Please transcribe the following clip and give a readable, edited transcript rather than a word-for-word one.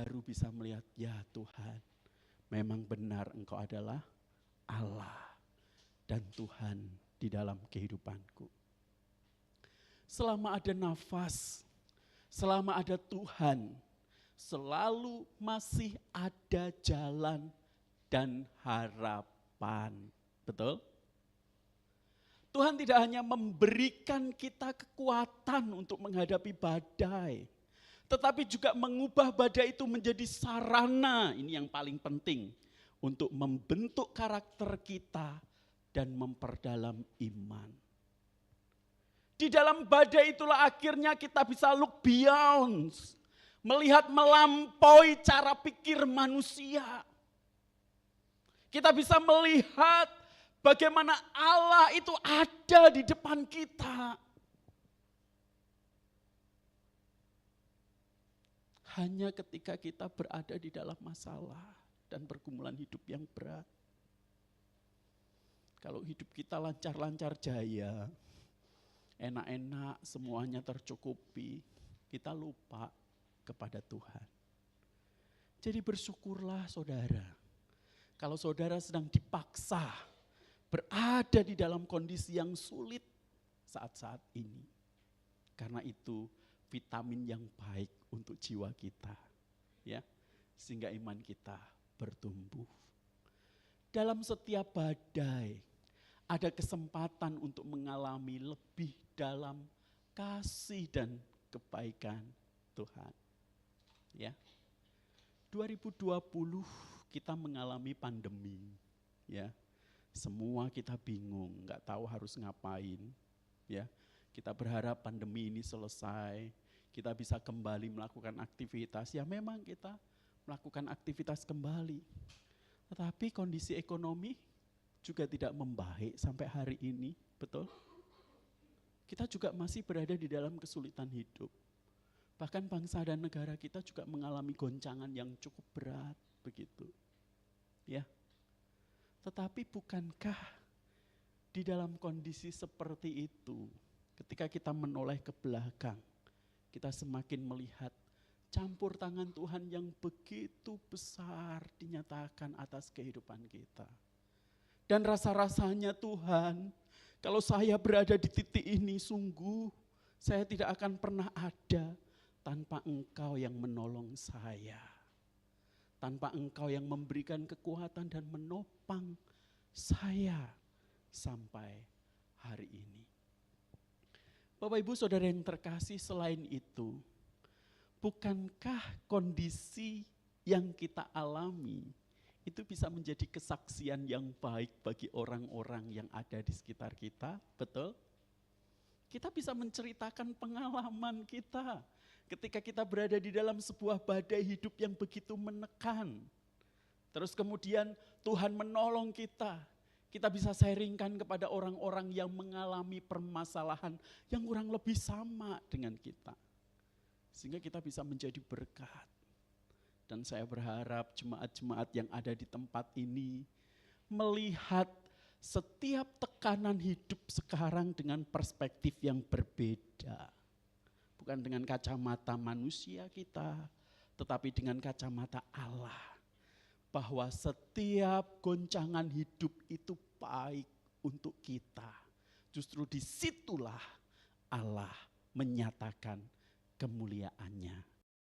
baru bisa melihat, ya Tuhan, memang benar Engkau adalah Allah dan Tuhan di dalam kehidupanku. Selama ada nafas, selama ada Tuhan, selalu masih ada jalan dan harapan. Betul? Tuhan tidak hanya memberikan kita kekuatan untuk menghadapi badai, tetapi juga mengubah badai itu menjadi sarana, ini yang paling penting, untuk membentuk karakter kita dan memperdalam iman. Di dalam badai itulah akhirnya kita bisa look beyond, melihat melampaui cara pikir manusia. Kita bisa melihat bagaimana Allah itu ada di depan kita. Hanya ketika kita berada di dalam masalah dan pergumulan hidup yang berat. Kalau hidup kita lancar-lancar jaya, enak-enak, semuanya tercukupi, kita lupa kepada Tuhan. Jadi bersyukurlah saudara, kalau saudara sedang dipaksa berada di dalam kondisi yang sulit saat-saat ini. Karena itu vitamin yang baik untuk jiwa kita, ya, sehingga iman kita bertumbuh. Dalam setiap badai ada kesempatan untuk mengalami lebih dalam kasih dan kebaikan Tuhan. Ya. 2020 kita mengalami pandemi, ya. Semua kita bingung, nggak tahu harus ngapain, ya. Kita berharap pandemi ini selesai, kita bisa kembali melakukan aktivitas. Ya memang kita melakukan aktivitas kembali. Tetapi kondisi ekonomi juga tidak membaik sampai hari ini, betul? Kita juga masih berada di dalam kesulitan hidup. Bahkan bangsa dan negara kita juga mengalami goncangan yang cukup berat, begitu. Ya. Tetapi bukankah di dalam kondisi seperti itu, ketika kita menoleh ke belakang, kita semakin melihat campur tangan Tuhan yang begitu besar dinyatakan atas kehidupan kita. Dan rasa-rasanya Tuhan, kalau saya berada di titik ini sungguh saya tidak akan pernah ada tanpa Engkau yang menolong saya. Tanpa Engkau yang memberikan kekuatan dan menopang saya sampai hari ini. Bapak Ibu Saudara yang terkasih, selain itu, bukankah kondisi yang kita alami itu bisa menjadi kesaksian yang baik bagi orang-orang yang ada di sekitar kita, betul? Kita bisa menceritakan pengalaman kita ketika kita berada di dalam sebuah badai hidup yang begitu menekan. Terus kemudian Tuhan menolong kita. Kita bisa sharingkan kepada orang-orang yang mengalami permasalahan yang kurang lebih sama dengan kita. Sehingga kita bisa menjadi berkat. Dan saya berharap jemaat-jemaat yang ada di tempat ini melihat setiap tekanan hidup sekarang dengan perspektif yang berbeda. Bukan dengan kacamata manusia kita, tetapi dengan kacamata Allah. Bahwa setiap goncangan hidup itu baik untuk kita. Justru disitulah Allah menyatakan kemuliaannya